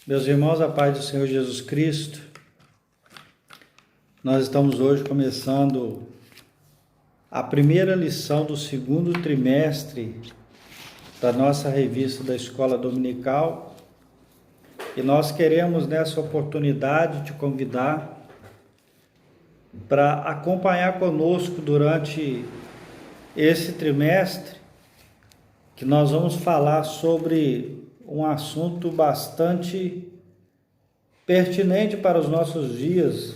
Meus irmãos, a paz do Senhor Jesus Cristo, nós estamos hoje começando a primeira lição do segundo trimestre da nossa revista da Escola Dominical e nós queremos nessa oportunidade te convidar para acompanhar conosco durante esse trimestre, que nós vamos falar sobre um assunto bastante pertinente para os nossos dias.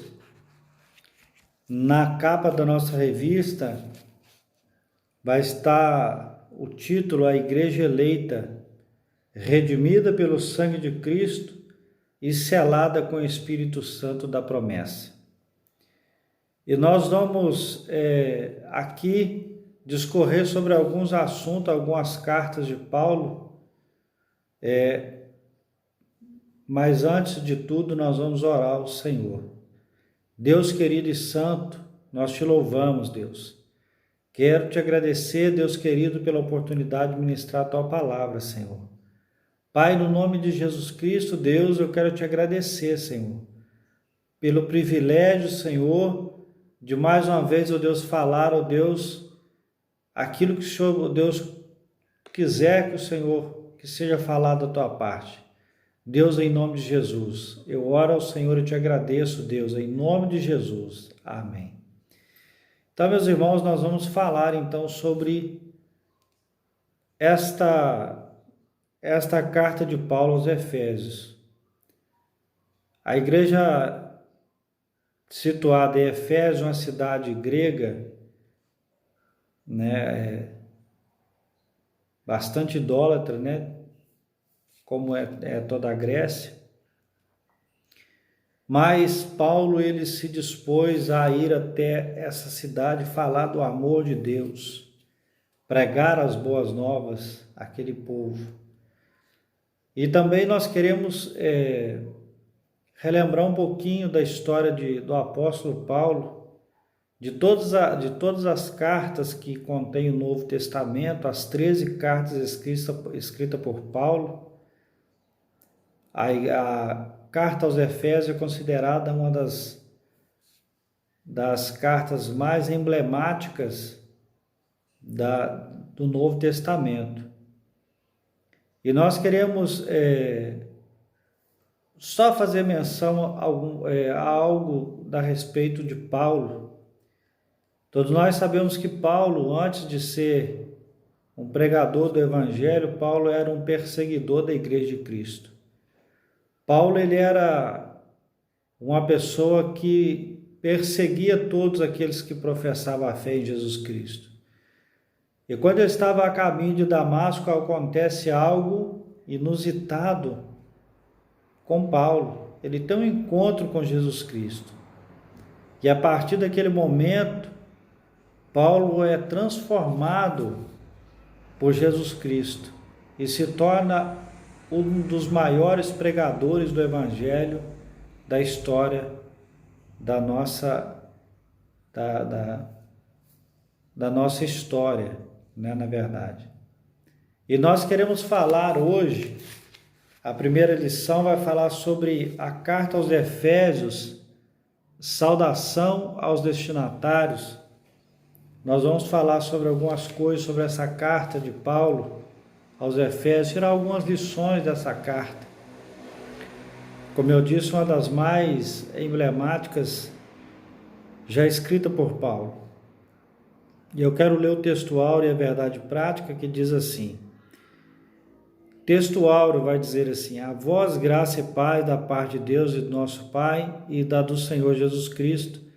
Na capa da nossa revista vai estar o título: A Igreja Eleita, redimida pelo sangue de Cristo e selada com o Espírito Santo da promessa. E nós vamos aqui discorrer sobre alguns assuntos, algumas cartas de Paulo. Mas antes de tudo, nós vamos orar ao Senhor. Deus querido e santo, nós te louvamos, Deus. Quero te agradecer, Deus querido, pela oportunidade de ministrar a tua palavra, Senhor. Pai, no nome de Jesus Cristo, Deus, eu quero te agradecer, Senhor, pelo privilégio, Senhor, de mais uma vez, ó Deus, falar, ó Deus, aquilo que o Senhor, ó Deus, quiser que o Senhor que seja falado da tua parte. Deus, em nome de Jesus, eu oro ao Senhor e te agradeço, Deus, em nome de Jesus. Amém. Então, meus irmãos, nós vamos falar então sobre esta carta de Paulo aos Efésios. A igreja situada em Efésio, uma cidade grega, bastante idólatra, como é toda a Grécia. Mas Paulo, ele se dispôs a ir até essa cidade falar do amor de Deus, pregar as boas novas àquele povo. E também nós queremos relembrar um pouquinho da história do apóstolo Paulo, de todas as cartas que contém o Novo Testamento, as 13 cartas escritas por Paulo. A carta aos Efésios é considerada uma das cartas mais emblemáticas do Novo Testamento. E nós queremos só fazer menção a algo a respeito de Paulo. Todos nós sabemos que Paulo, antes de ser um pregador do Evangelho, Paulo era um perseguidor da Igreja de Cristo. Paulo, ele era uma pessoa que perseguia todos aqueles que professavam a fé em Jesus Cristo. E quando ele estava a caminho de Damasco, acontece algo inusitado com Paulo. Ele tem um encontro com Jesus Cristo. E a partir daquele momento, Paulo é transformado por Jesus Cristo e se torna um dos maiores pregadores do Evangelho da história da nossa história, na verdade. E nós queremos falar hoje, a primeira lição vai falar sobre a carta aos Efésios, saudação aos destinatários. Nós vamos falar sobre algumas coisas sobre essa carta de Paulo aos Efésios, tirar algumas lições dessa carta. Como eu disse, uma das mais emblemáticas já escrita por Paulo. E eu quero ler o texto áureo e a verdade prática, que diz assim. Texto áureo vai dizer assim: a vós graça e paz da parte de Deus e do nosso Pai e da do Senhor Jesus Cristo.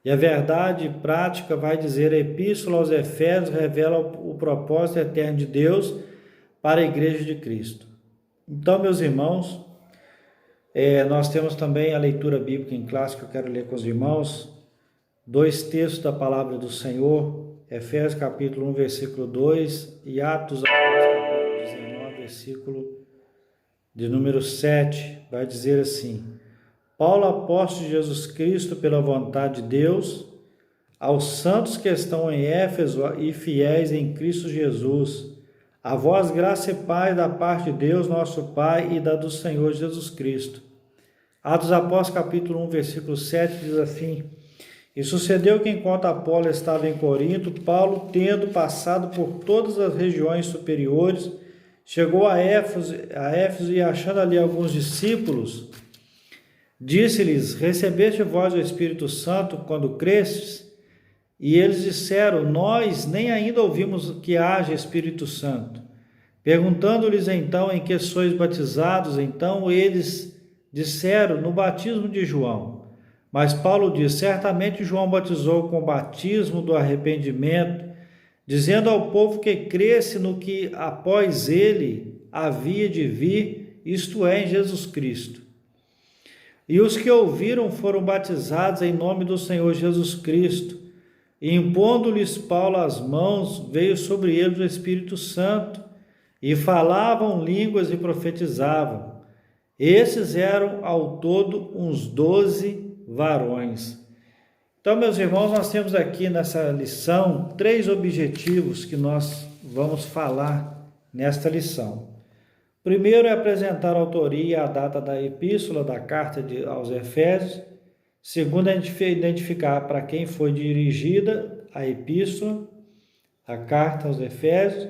E a verdade prática vai dizer: a epístola aos Efésios revela o propósito eterno de Deus para a Igreja de Cristo. Então, meus irmãos, nós temos também a leitura bíblica em classe que eu quero ler com os irmãos. 2 textos da palavra do Senhor, Efésios capítulo 1, versículo 2 e Atos capítulo 19, versículo de número 7, vai dizer assim: Paulo, apóstolo de Jesus Cristo, pela vontade de Deus, aos santos que estão em Éfeso e fiéis em Cristo Jesus, A vós graça e paz da parte de Deus, nosso Pai, e da do Senhor Jesus Cristo. Atos dos Apóstolos, capítulo 1, versículo 7, diz assim: E sucedeu que, enquanto Apolo estava em Corinto, Paulo, tendo passado por todas as regiões superiores, chegou a Éfeso e, achando ali alguns discípulos, disse-lhes: Recebeste vós o Espírito Santo quando crestes? E eles disseram: Nós nem ainda ouvimos que haja Espírito Santo. Perguntando-lhes então em que sois batizados, então eles disseram: No batismo de João. Mas Paulo diz: Certamente João batizou com o batismo do arrependimento, dizendo ao povo que cresce no que após ele havia de vir, isto é, em Jesus Cristo. E os que ouviram foram batizados em nome do Senhor Jesus Cristo. E impondo-lhes Paulo as mãos, veio sobre eles o Espírito Santo, e falavam línguas e profetizavam. Esses eram ao todo uns 12 varões. Então, meus irmãos, nós temos aqui nessa lição 3 objetivos que nós vamos falar nesta lição. Primeiro é apresentar a autoria e a data da epístola, da carta aos Efésios. Segundo, é identificar para quem foi dirigida a epístola, a carta aos Efésios.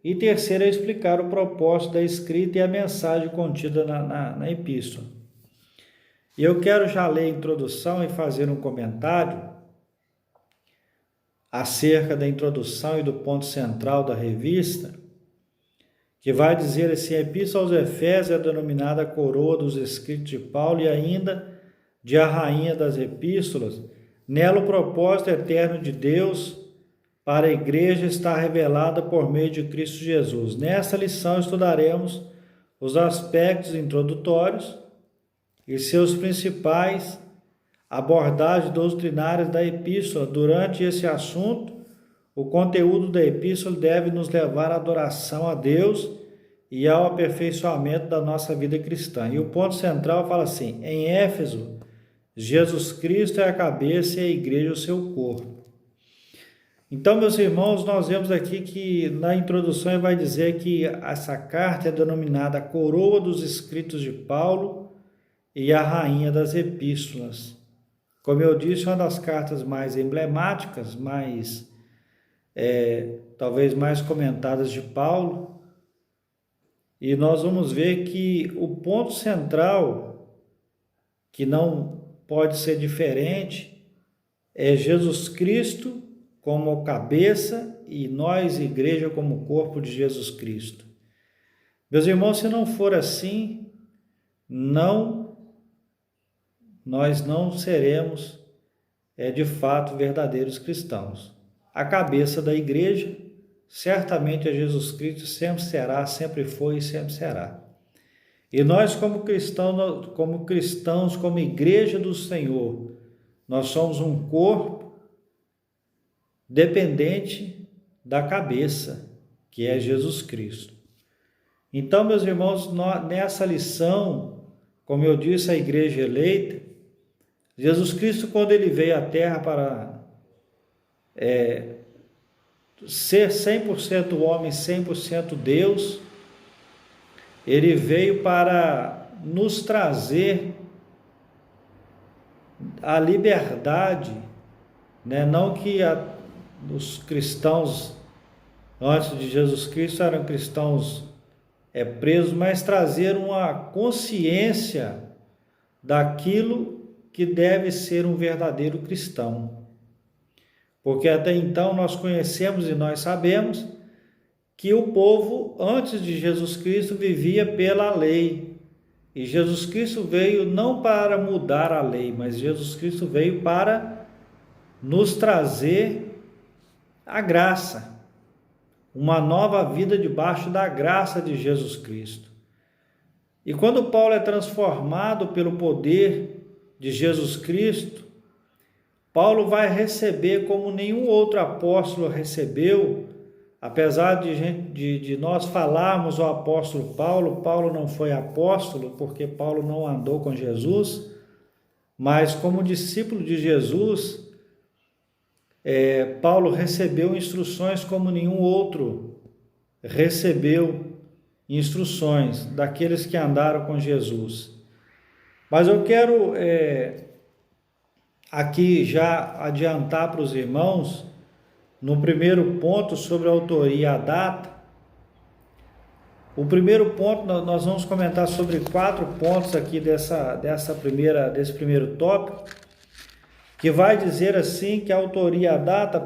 E terceiro é explicar o propósito da escrita e a mensagem contida na epístola. E eu quero já ler a introdução e fazer um comentário acerca da introdução e do ponto central da revista, que vai dizer assim: a epístola aos Efésios é denominada coroa dos escritos de Paulo e ainda de a rainha das epístolas. Nela o propósito eterno de Deus para a igreja está revelado por meio de Cristo Jesus. Nesta lição estudaremos os aspectos introdutórios e seus principais abordagens doutrinárias da epístola. Durante esse assunto, o conteúdo da epístola deve nos levar à adoração a Deus e ao aperfeiçoamento da nossa vida cristã. E o ponto central fala assim: em Éfeso, Jesus Cristo é a cabeça e a igreja o seu corpo. Então, meus irmãos, nós vemos aqui que na introdução ele vai dizer que essa carta é denominada a coroa dos escritos de Paulo e a rainha das epístolas. Como eu disse, uma das cartas mais emblemáticas, talvez mais comentadas de Paulo. E nós vamos ver que o ponto central, que não pode ser diferente, é Jesus Cristo como cabeça e nós, igreja, como corpo de Jesus Cristo. Meus irmãos, se não for assim, nós não seremos, de fato, verdadeiros cristãos. A cabeça da igreja certamente é Jesus Cristo, sempre será, sempre foi e sempre será. E nós, como cristãos, como igreja do Senhor, nós somos um corpo dependente da cabeça, que é Jesus Cristo. Então, meus irmãos, nessa lição, como eu disse, a igreja eleita, Jesus Cristo, quando ele veio à Terra para ser 100% homem, 100% Deus, ele veio para nos trazer a liberdade, né? Não que os cristãos antes de Jesus Cristo eram cristãos presos, mas trazer uma consciência daquilo que deve ser um verdadeiro cristão. Porque até então nós conhecemos e nós sabemos que o povo antes de Jesus Cristo vivia pela lei. E Jesus Cristo veio não para mudar a lei, mas Jesus Cristo veio para nos trazer a graça, uma nova vida debaixo da graça de Jesus Cristo. E quando Paulo é transformado pelo poder de Jesus Cristo, Paulo vai receber como nenhum outro apóstolo recebeu. Apesar de nós falarmos o apóstolo Paulo, Paulo não foi apóstolo porque Paulo não andou com Jesus, mas como discípulo de Jesus, Paulo recebeu instruções como nenhum outro recebeu instruções daqueles que andaram com Jesus. Mas eu quero aqui já adiantar para os irmãos, no primeiro ponto sobre a autoria e a data. O primeiro ponto, nós vamos comentar sobre 4 pontos aqui desse primeiro tópico, que vai dizer assim que a autoria e a data, o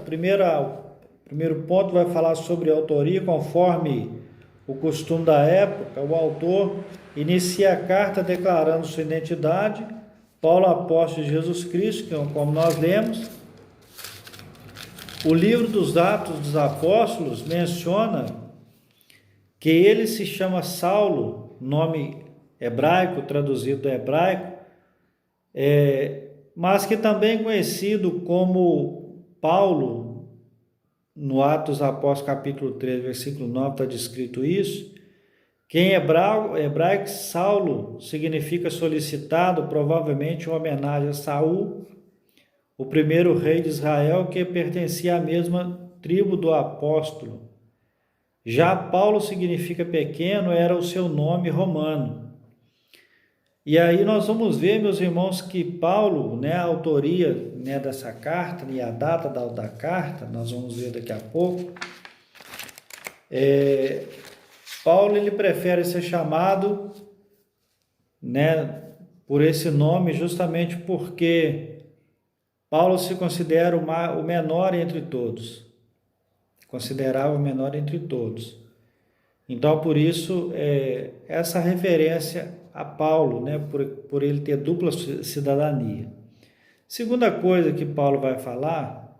primeiro ponto vai falar sobre a autoria, conforme o costume da época. O autor inicia a carta declarando sua identidade, Paulo, apóstolo de Jesus Cristo, como nós lemos. O livro dos Atos dos Apóstolos menciona que ele se chama Saulo, nome hebraico, traduzido do hebraico, mas que também é conhecido como Paulo. No Atos dos Apóstolos, capítulo 3, versículo 9, está descrito isso, que em hebraico, Saulo significa solicitado, provavelmente uma homenagem a Saul, o primeiro rei de Israel, que pertencia à mesma tribo do apóstolo. Já Paulo significa pequeno, era o seu nome romano. E aí nós vamos ver, meus irmãos, que Paulo, a autoria dessa carta e a data da carta, nós vamos ver daqui a pouco. Paulo, ele prefere ser chamado por esse nome justamente porque Paulo se considera o menor entre todos. Considerava o menor entre todos. Então, por isso, essa referência a Paulo, por ele ter dupla cidadania. Segunda coisa que Paulo vai falar,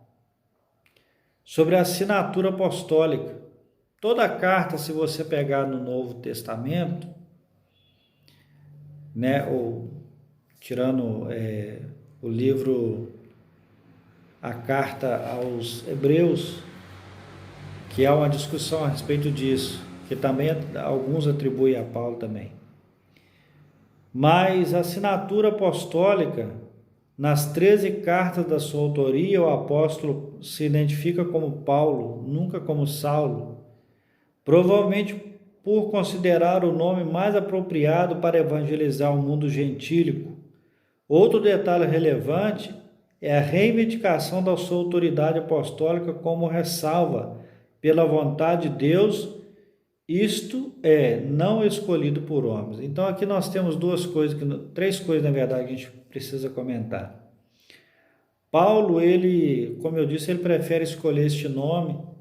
sobre a assinatura apostólica. Toda carta, se você pegar no Novo Testamento, ou tirando o livro, a carta aos Hebreus, que há uma discussão a respeito disso, que também alguns atribuem a Paulo também. Mas a assinatura apostólica, nas 13 cartas da sua autoria, o apóstolo se identifica como Paulo, nunca como Saulo, provavelmente por considerar o nome mais apropriado para evangelizar o mundo gentílico. Outro detalhe relevante é a reivindicação da sua autoridade apostólica como ressalva pela vontade de Deus, isto é, não escolhido por homens. Então aqui nós temos três coisas na verdade que a gente precisa comentar. Paulo, ele, como eu disse, ele prefere escolher este nome,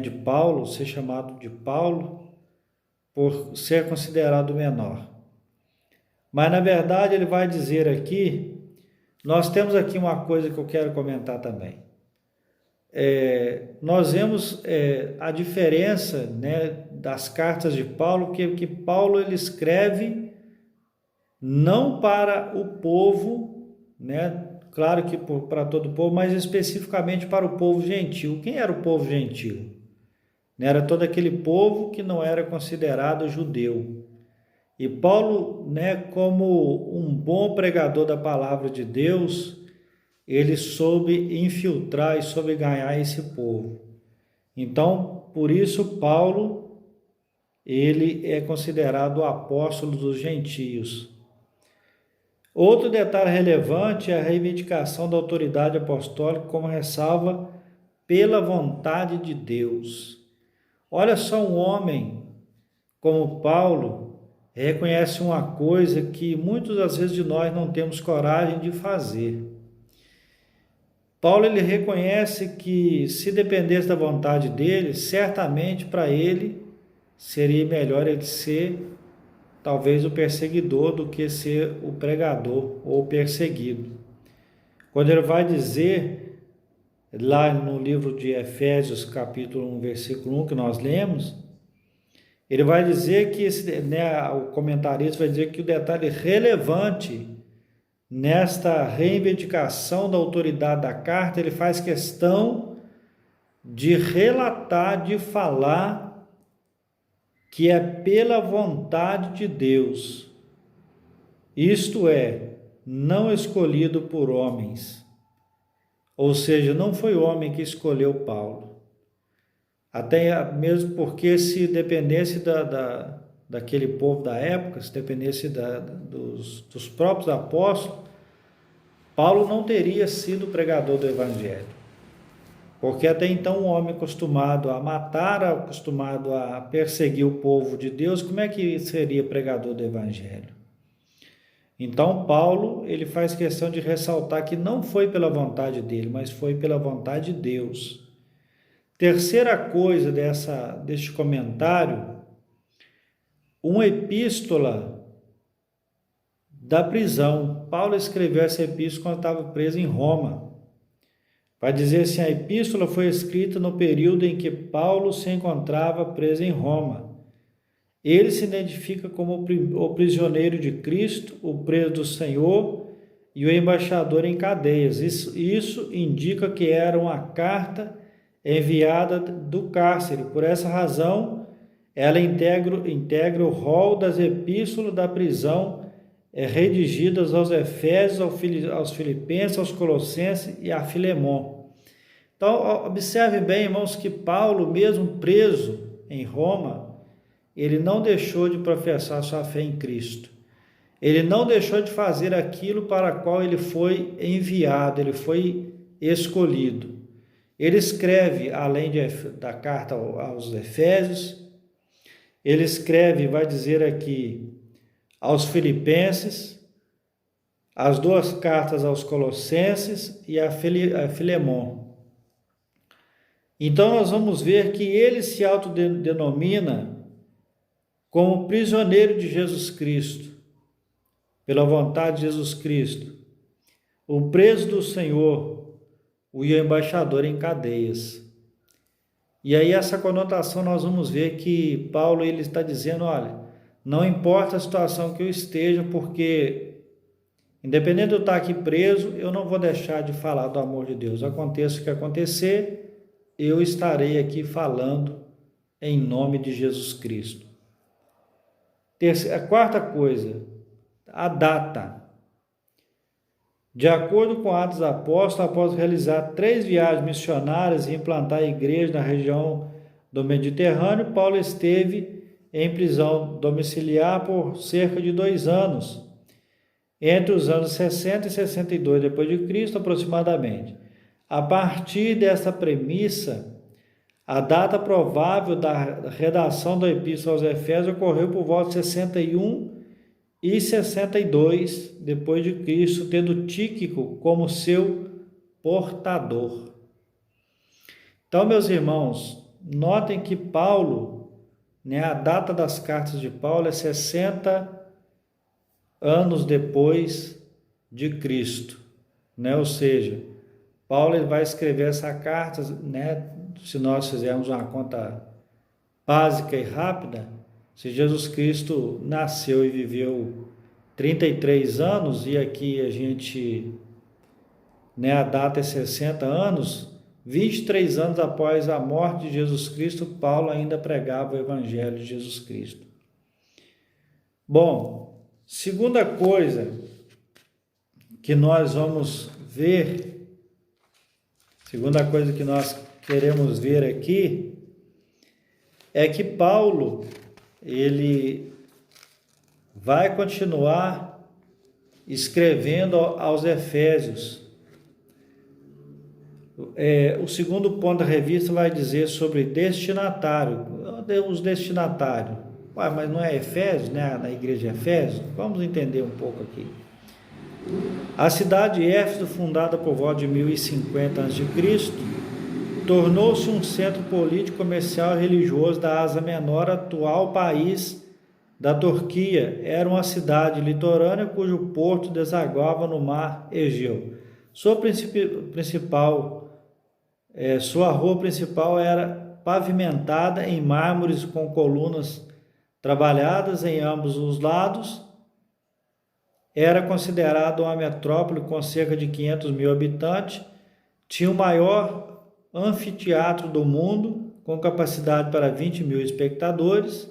de Paulo, ser chamado de Paulo, por ser considerado menor. Mas na verdade ele vai dizer aqui, nós temos aqui uma coisa que eu quero comentar também. Nós vemos a diferença das cartas de Paulo, que Paulo ele escreve não para o povo, claro que para todo o povo, mas especificamente para o povo gentil. Quem era o povo gentil? Era todo aquele povo que não era considerado judeu. E Paulo, como um bom pregador da palavra de Deus, ele soube infiltrar e soube ganhar esse povo. Então, por isso Paulo, ele é considerado o apóstolo dos gentios. Outro detalhe relevante é a reivindicação da autoridade apostólica como ressalva pela vontade de Deus. Olha só, um homem como Paulo reconhece uma coisa que muitas das vezes de nós não temos coragem de fazer. Paulo, ele reconhece que se dependesse da vontade dele, certamente para ele seria melhor ele ser talvez o perseguidor do que ser o pregador ou o perseguido. Quando ele vai dizer lá no livro de Efésios, capítulo 1, versículo 1, que nós lemos, ele vai dizer que, o comentarista vai dizer que o detalhe relevante nesta reivindicação da autoridade da carta, ele faz questão de relatar, de falar que é pela vontade de Deus, isto é, não escolhido por homens. Ou seja, não foi o homem que escolheu Paulo. até mesmo porque se dependesse daquele povo da época, se dependesse dos próprios apóstolos, Paulo não teria sido pregador do Evangelho. Porque até então um homem acostumado a matar, acostumado a perseguir o povo de Deus, como é que seria pregador do Evangelho? Então Paulo, ele faz questão de ressaltar que não foi pela vontade dele, mas foi pela vontade de Deus. Terceira coisa deste comentário, uma epístola da prisão. Paulo escreveu essa epístola quando estava preso em Roma. Vai dizer assim, a epístola foi escrita no período em que Paulo se encontrava preso em Roma. Ele se identifica como o prisioneiro de Cristo, o preso do Senhor e o embaixador em cadeias. Isso indica que era uma carta enviada do cárcere. Por essa razão, ela integra o rol das epístolas da prisão redigidas aos Efésios, aos Filipenses, aos Colossenses e a Filemon. Então, observe bem, irmãos, que Paulo, mesmo preso em Roma, ele não deixou de professar sua fé em Cristo. Ele não deixou de fazer aquilo para o qual ele foi enviado, ele foi escolhido. Ele escreve, além da carta aos Efésios, ele escreve, vai dizer aqui, aos Filipenses, as duas cartas aos Colossenses e a Filemon. Então nós vamos ver que ele se autodenomina como prisioneiro de Jesus Cristo, pela vontade de Jesus Cristo, o preso do Senhor, o embaixador em cadeias. E aí essa conotação nós vamos ver que Paulo ele está dizendo, olha, não importa a situação que eu esteja, porque independente de eu estar aqui preso, eu não vou deixar de falar do amor de Deus. Aconteça o que acontecer, eu estarei aqui falando em nome de Jesus Cristo. A quarta coisa, a data. De acordo com Atos dos Apóstolos, após realizar 3 viagens missionárias e implantar a igreja na região do Mediterrâneo, Paulo esteve em prisão domiciliar por cerca de 2 anos, entre os anos 60 e 62 depois de Cristo, aproximadamente. A partir dessa premissa, a data provável da redação da Epístola aos Efésios ocorreu por volta de 61 e 62 depois de Cristo, tendo Tíquico como seu portador. Então, meus irmãos, notem que Paulo, a data das cartas de Paulo é 60 anos depois de Cristo, Ou seja, Paulo ele vai escrever essa carta, se nós fizermos uma conta básica e rápida, se Jesus Cristo nasceu e viveu 33 anos, e aqui a gente, a data é 60 anos, 23 anos após a morte de Jesus Cristo, Paulo ainda pregava o Evangelho de Jesus Cristo. Bom, segunda coisa que nós vamos ver, segunda coisa que nós queremos ver aqui, é que Paulo, ele vai continuar escrevendo aos Efésios. O segundo ponto da revista vai dizer sobre destinatário, os destinatários. Mas não é Efésios, na igreja de Efésios? Vamos entender um pouco aqui. A cidade de Éfeso, fundada por volta de 1050 a.C., tornou-se um centro político, comercial e religioso da Ásia Menor, atual país da Turquia. Era uma cidade litorânea cujo porto desaguava no mar Egeu. Sua rua principal era pavimentada em mármores com colunas trabalhadas em ambos os lados. Era considerada uma metrópole com cerca de 500 mil habitantes. Tinha o maior anfiteatro do mundo, com capacidade para 20 mil espectadores.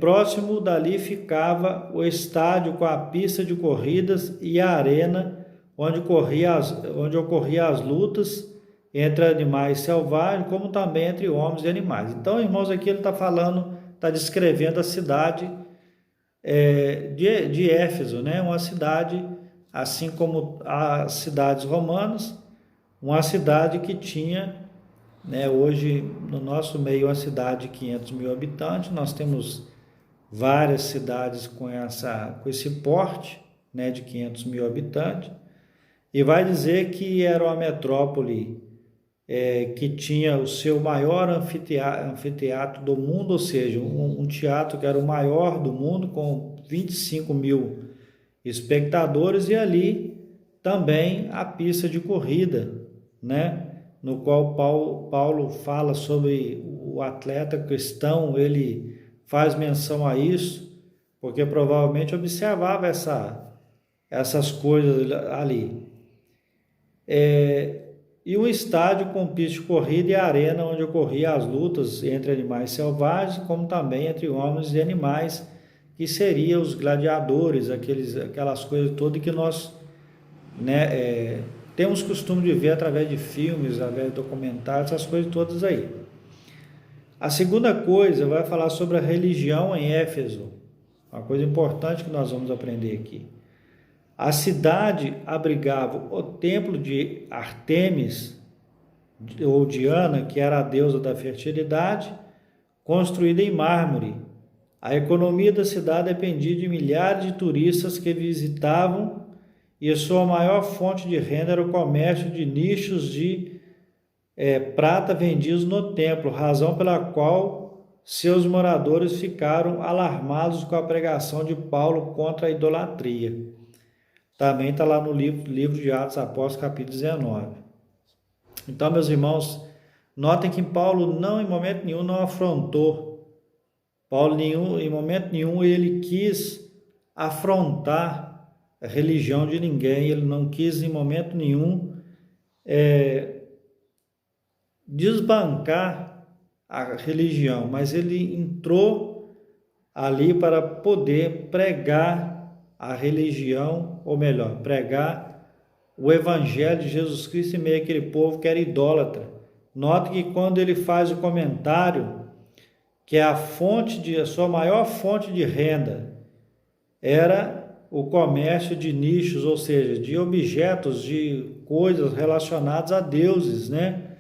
Próximo dali ficava o estádio com a pista de corridas e a arena onde ocorriam as lutas entre animais selvagens, como também entre homens e animais. Então, irmãos, aqui ele está falando, está descrevendo a cidade de Éfeso, né? Uma cidade, assim como as cidades romanas, uma cidade que tinha, né, hoje no nosso meio, uma cidade de 500 mil habitantes. Nós temos várias cidades com esse porte, né, de 500 mil habitantes, e vai dizer que era uma metrópole que tinha o seu maior anfiteatro do mundo, ou seja, um teatro que era o maior do mundo, com 25 mil espectadores, e ali também a pista de corrida, né? No qual Paulo fala sobre o atleta cristão. Ele faz menção a isso, porque provavelmente observava essas coisas ali. E um estádio com pista de corrida e arena onde ocorriam as lutas entre animais selvagens, como também entre homens e animais, que seriam os gladiadores, aquelas coisas todas que nós, né, temos costume de ver através de filmes, através de documentários, essas coisas todas aí. A segunda coisa vai falar sobre a religião em Éfeso, uma coisa importante que nós vamos aprender aqui. A cidade abrigava o templo de Ártemis, ou Diana, que era a deusa da fertilidade, construída em mármore. A economia da cidade dependia de milhares de turistas que visitavam, e sua maior fonte de renda era o comércio de nichos de prata vendidos no templo, razão pela qual seus moradores ficaram alarmados com a pregação de Paulo contra a idolatria. Também está lá no livro de Atos Apóstolos, capítulo 19. Então, meus irmãos, notem que Paulo em momento nenhum não afrontou. Paulo, em momento nenhum, ele quis afrontar a religião de ninguém. Ele não quis, em momento nenhum, desbancar a religião, mas ele entrou ali para poder pregar a religião, ou melhor, pregar o evangelho de Jesus Cristo em meio àquele povo que era idólatra. Note que quando ele faz o comentário que a sua maior fonte de renda era o comércio de nichos, ou seja, de objetos, de coisas relacionadas a deuses, né?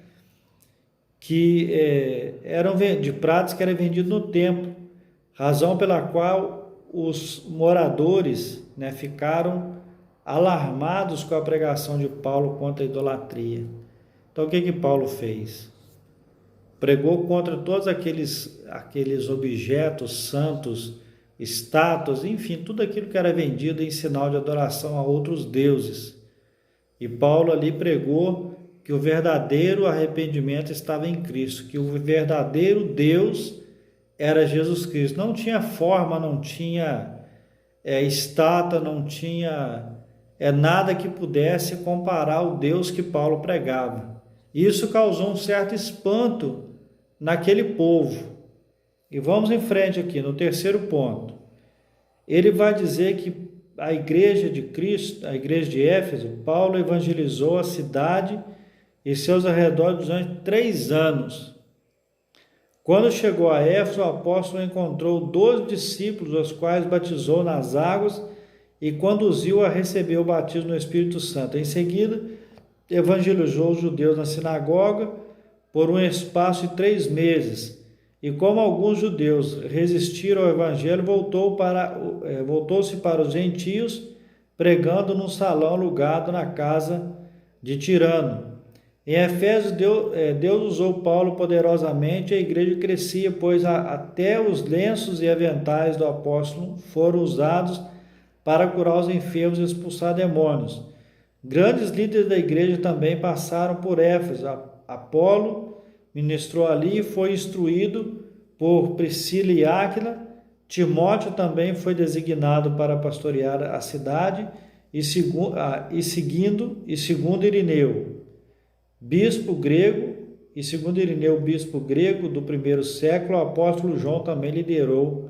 Que eram de pratos que eram vendidos no templo, razão pela qual os moradores, né, ficaram alarmados com a pregação de Paulo contra a idolatria. Então, o que Paulo fez? Pregou contra todos aqueles objetos santos, estátuas, enfim, tudo aquilo que era vendido em sinal de adoração a outros deuses. E Paulo ali pregou que o verdadeiro arrependimento estava em Cristo, que o verdadeiro Deus era Jesus Cristo. Não tinha forma, não tinha estátua, não tinha nada que pudesse comparar o Deus que Paulo pregava. Isso causou um certo espanto naquele povo. E vamos em frente aqui, no terceiro ponto. Ele vai dizer que a igreja de Cristo, a igreja de Éfeso, Paulo evangelizou a cidade e seus arredores durante 3 anos. Quando chegou a Éfeso, o apóstolo encontrou 12 discípulos, os quais batizou nas águas e conduziu a receber o batismo no Espírito Santo. Em seguida, evangelizou os judeus na sinagoga por um espaço de 3 meses. E como alguns judeus resistiram ao evangelho, voltou-se para os gentios, pregando num salão alugado na casa de Tirano. Em Efésios, Deus usou Paulo poderosamente, a igreja crescia, pois até os lenços e aventais do apóstolo foram usados para curar os enfermos e expulsar demônios. Grandes líderes da igreja também passaram por Éfeso. Apolo ministrou ali e foi instruído por Priscila e Áquila. Timóteo também foi designado para pastorear a cidade, e segundo Irineu, bispo grego, bispo grego do primeiro século, o apóstolo João também liderou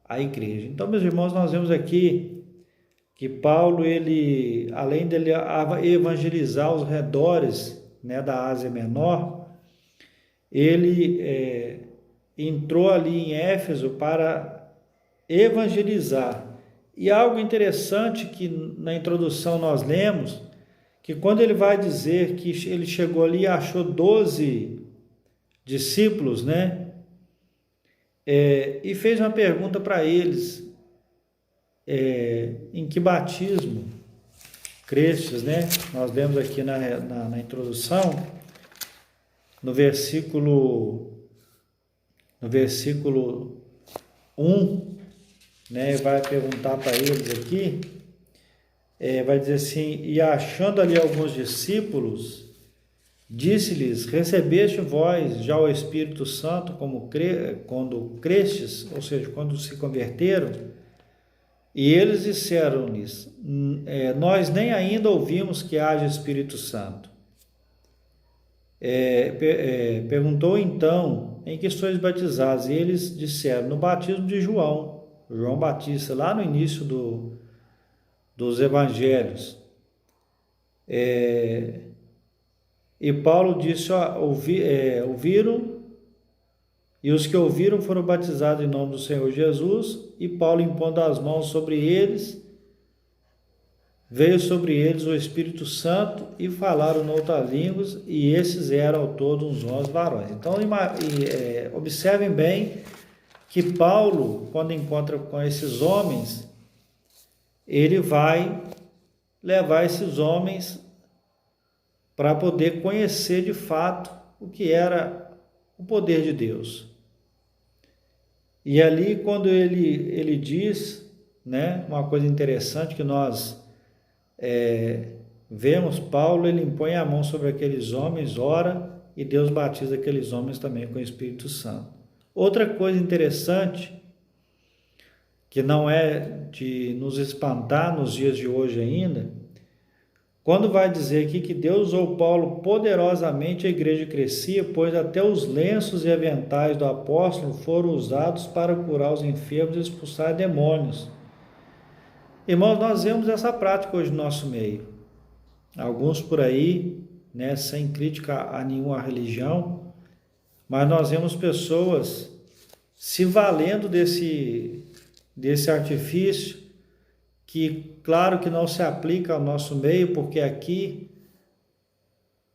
a igreja. Então, meus irmãos, nós vemos aqui que Paulo, além de evangelizar os redores né, da Ásia Menor, ele entrou ali em Éfeso para evangelizar. E algo interessante que na introdução nós lemos, que quando ele vai dizer que ele chegou ali e achou 12 discípulos, né? E fez uma pergunta para eles, em que batismo crestes, né? Nós lemos aqui na introdução, no versículo 1, né? Vai perguntar para eles aqui, vai dizer assim: e achando ali alguns discípulos, disse-lhes: recebeste vós já o Espírito Santo quando crestes, ou seja, quando se converteram? E eles disseram-lhes: nós nem ainda ouvimos que haja Espírito Santo. Perguntou então: em que sois batizados? E eles disseram: no batismo de João Batista, lá no início dos evangelhos. E Paulo disse: ouviram, e os que ouviram foram batizados em nome do Senhor Jesus. E Paulo, impondo as mãos sobre eles, veio sobre eles o Espírito Santo e falaram noutras línguas, e esses eram ao todo uns 11 varões. Então, observem bem que Paulo, quando encontra com esses homens, ele vai levar esses homens para poder conhecer de fato o que era o poder de Deus. E ali, quando ele diz, né, uma coisa interessante que nós vemos, Paulo, ele impõe a mão sobre aqueles homens, ora, e Deus batiza aqueles homens também com o Espírito Santo. Outra coisa interessante, que não é de nos espantar nos dias de hoje ainda, quando vai dizer aqui que Deus usou Paulo poderosamente, a igreja crescia, pois até os lenços e aventais do apóstolo foram usados para curar os enfermos e expulsar demônios. Irmãos, nós vemos essa prática hoje no nosso meio. Alguns por aí, né, sem crítica a nenhuma religião, mas nós vemos pessoas se valendo desse artifício, que claro que não se aplica ao nosso meio, porque aqui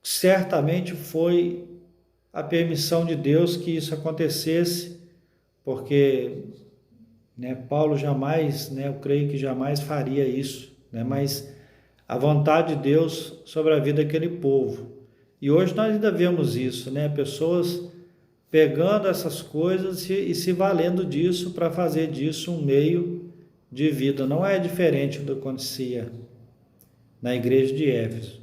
certamente foi a permissão de Deus que isso acontecesse, porque, né, Paulo jamais, né, eu creio que jamais faria isso, né, mas a vontade de Deus sobre a vida daquele povo. E hoje nós ainda vemos isso, né, pessoas pegando essas coisas e se valendo disso para fazer disso um meio de vida. Não é diferente do que acontecia na igreja de Éfeso.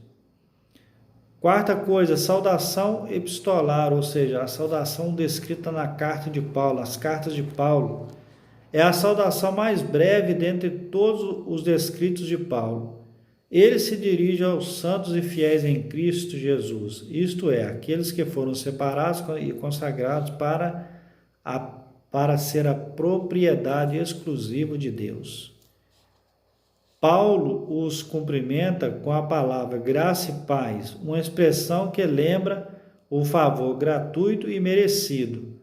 Quarta coisa, saudação epistolar, ou seja, a saudação descrita na carta de Paulo, as cartas de Paulo. É a saudação mais breve dentre todos os descritos de Paulo. Ele se dirige aos santos e fiéis em Cristo Jesus, isto é, aqueles que foram separados e consagrados para ser a propriedade exclusiva de Deus. Paulo os cumprimenta com a palavra graça e paz, uma expressão que lembra o favor gratuito e merecido.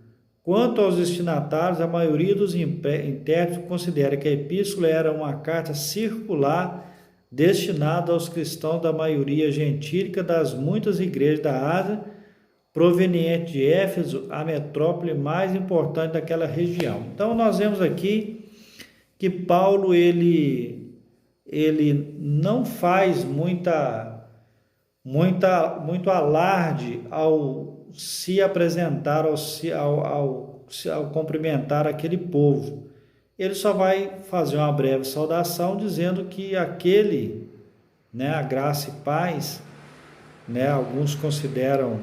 Quanto aos destinatários, a maioria dos intérpretes considera que a epístola era uma carta circular destinada aos cristãos da maioria gentílica das muitas igrejas da Ásia, proveniente de Éfeso, a metrópole mais importante daquela região. Então nós vemos aqui que Paulo ele não faz muito alarde ao se apresentar, ao cumprimentar aquele povo. Ele só vai fazer uma breve saudação dizendo que aquele, né, a graça e paz, né, alguns consideram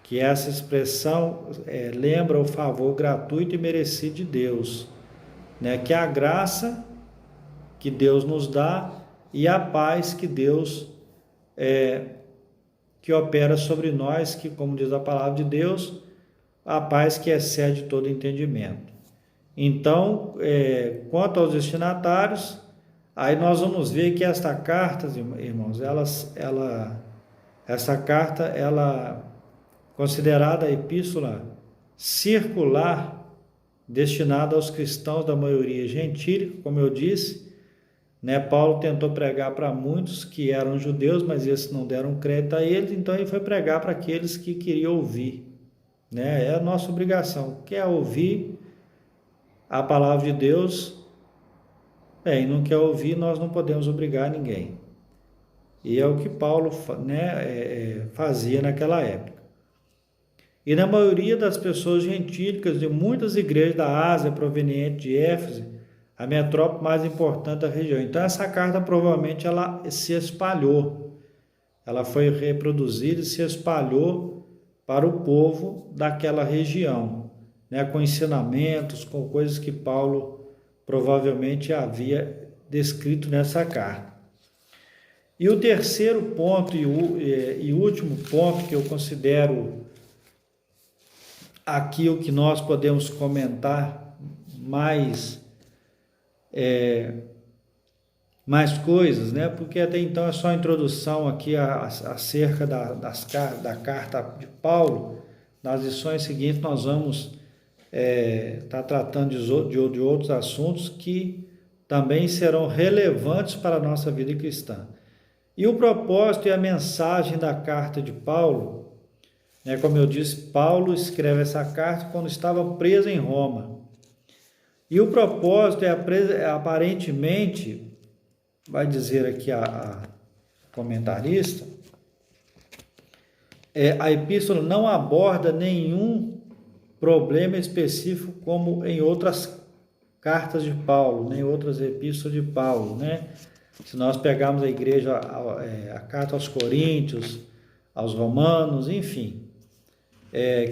que essa expressão lembra o favor gratuito e merecido de Deus, né, que é a graça que Deus nos dá e a paz que Deus que opera sobre nós, que, como diz a palavra de Deus, a paz que excede todo entendimento. Então, quanto aos destinatários, aí nós vamos ver que esta carta, irmãos, ela Essa carta, ela considerada a epístola circular, destinada aos cristãos da maioria gentílica, como eu disse, né? Paulo tentou pregar para muitos que eram judeus, mas esses não deram crédito a ele, então ele foi pregar para aqueles que queriam ouvir, né? É a nossa obrigação, quer ouvir a palavra de Deus, e não quer ouvir, nós não podemos obrigar ninguém. E é o que Paulo, né, fazia naquela época. E na maioria das pessoas gentílicas de muitas igrejas da Ásia, proveniente de Éfeso, a metrópole mais importante da região. Então essa carta provavelmente ela se espalhou, ela foi reproduzida e se espalhou para o povo daquela região, né, com ensinamentos, com coisas que Paulo provavelmente havia descrito nessa carta. E o terceiro ponto e último ponto que eu considero aqui o que nós podemos comentar mais coisas, né? Porque até então é só a introdução aqui acerca da carta de Paulo. Nas lições seguintes nós vamos estar tratando de outros assuntos que também serão relevantes para a nossa vida cristã. E o propósito e a mensagem da carta de Paulo, né, como eu disse, Paulo escreve essa carta quando estava preso em Roma. E o propósito aparentemente, vai dizer aqui a comentarista, a epístola não aborda nenhum problema específico como em outras cartas de Paulo, nem outras epístolas de Paulo, né? Se nós pegarmos a igreja, a carta aos Coríntios, aos Romanos, enfim,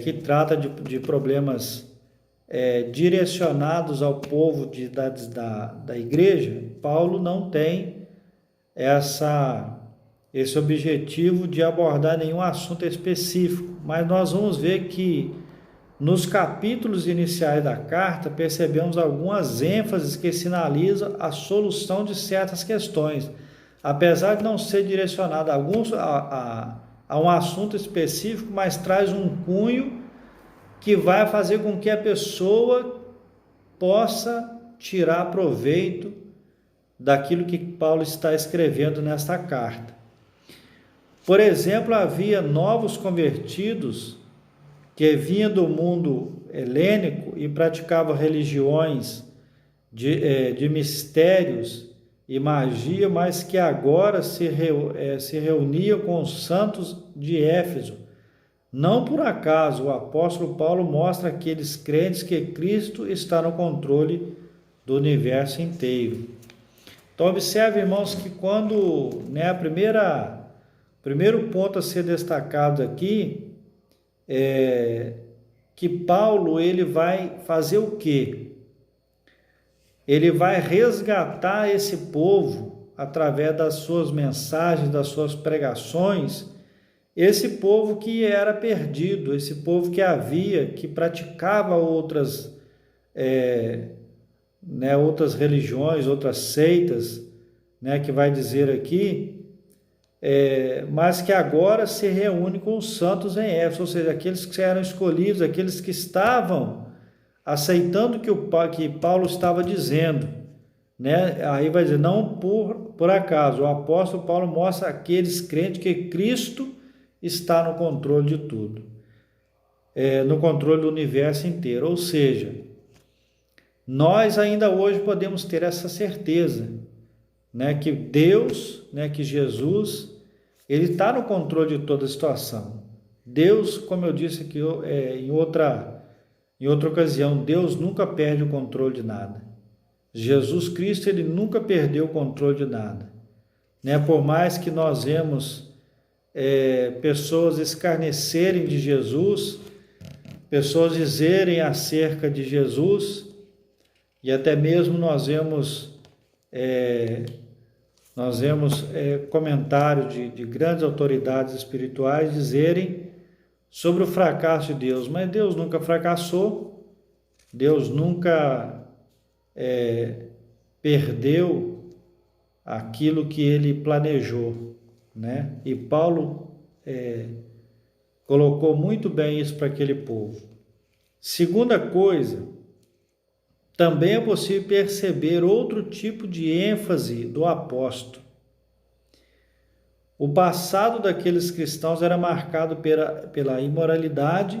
que trata de problemas direcionados ao povo da igreja, Paulo não tem esse objetivo de abordar nenhum assunto específico, mas nós vamos ver que nos capítulos iniciais da carta percebemos algumas ênfases que sinalizam a solução de certas questões, apesar de não ser direcionado a um assunto específico, mas traz um cunho que vai fazer com que a pessoa possa tirar proveito daquilo que Paulo está escrevendo nesta carta. Por exemplo, havia novos convertidos que vinham do mundo helênico e praticavam religiões de mistérios e magia, mas que agora se reuniam com os santos de Éfeso. Não por acaso o apóstolo Paulo mostra àqueles crentes que Cristo está no controle do universo inteiro. Então observe, irmãos, que quando primeiro ponto a ser destacado aqui que Paulo ele vai fazer o quê? Ele vai resgatar esse povo através das suas mensagens, das suas pregações, esse povo que era perdido, esse povo que praticava outras religiões, outras seitas, né, que vai dizer aqui, mas que agora se reúne com os santos em Éfeso, ou seja, aqueles que eram escolhidos, aqueles que estavam aceitando que Paulo estava dizendo, né? Aí vai dizer, não por acaso, o apóstolo Paulo mostra àqueles crentes que Cristo está no controle de tudo, no controle do universo inteiro, ou seja, nós ainda hoje podemos ter essa certeza, né, que Deus, né, que Jesus, ele está no controle de toda a situação. Deus, como eu disse aqui em outra ocasião, Deus nunca perde o controle de nada. Jesus Cristo, ele nunca perdeu o controle de nada, né? Por mais que nós vemos pessoas escarnecerem de Jesus, pessoas dizerem acerca de Jesus, e até mesmo nós vemos comentários de grandes autoridades espirituais dizerem sobre o fracasso de Deus, mas Deus nunca fracassou, Deus nunca perdeu aquilo que ele planejou, né? E Paulo colocou muito bem isso para aquele povo. Segunda coisa, também é possível perceber outro tipo de ênfase do apóstolo. O passado daqueles cristãos era marcado pela imoralidade,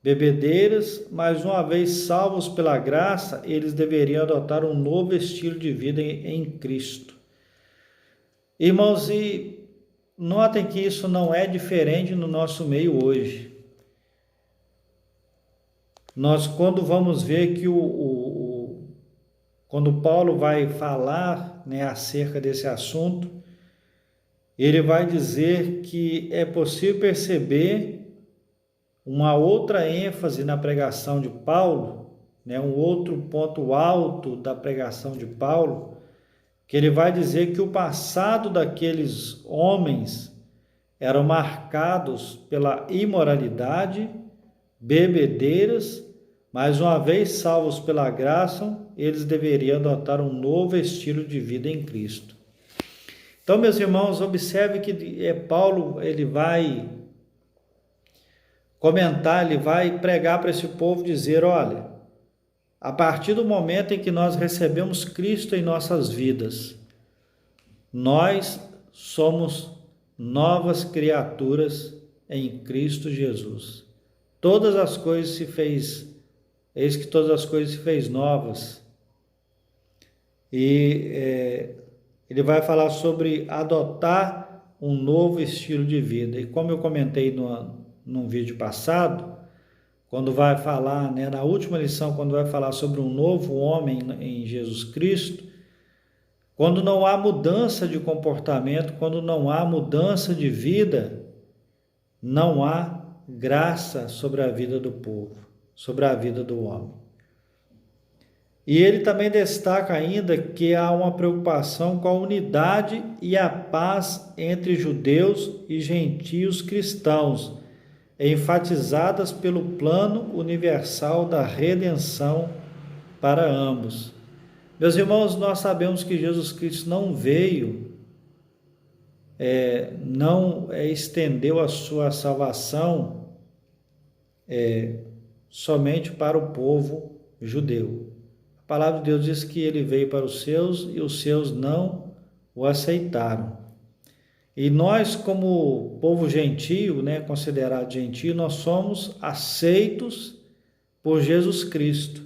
bebedeiras, mas uma vez salvos pela graça, eles deveriam adotar um novo estilo de vida em Cristo. Irmãos, e notem que isso não é diferente no nosso meio hoje. Nós, quando vamos ver que quando Paulo vai falar, né, acerca desse assunto, ele vai dizer que é possível perceber uma outra ênfase na pregação de Paulo, né, um outro ponto alto da pregação de Paulo, que ele vai dizer que o passado daqueles homens eram marcados pela imoralidade, bebedeiras, mas uma vez salvos pela graça, eles deveriam adotar um novo estilo de vida em Cristo. Então, meus irmãos, observe que Paulo, ele vai comentar, ele vai pregar para esse povo, dizer, olha, a partir do momento em que nós recebemos Cristo em nossas vidas, nós somos novas criaturas em Cristo Jesus. Todas as coisas se fez, eis que todas as coisas se fez novas. E ele vai falar sobre adotar um novo estilo de vida. E como eu comentei num vídeo passado, quando vai falar, né, na última lição, quando vai falar sobre um novo homem em Jesus Cristo, quando não há mudança de comportamento, quando não há mudança de vida, não há graça sobre a vida do povo, sobre a vida do homem. E ele também destaca ainda que há uma preocupação com a unidade e a paz entre judeus e gentios cristãos, enfatizadas pelo plano universal da redenção para ambos. Meus irmãos, nós sabemos que Jesus Cristo não veio, não estendeu a sua salvação somente para o povo judeu. A palavra de Deus diz que ele veio para os seus e os seus não o aceitaram. E nós, como povo gentio, né, considerado gentio, nós somos aceitos por Jesus Cristo.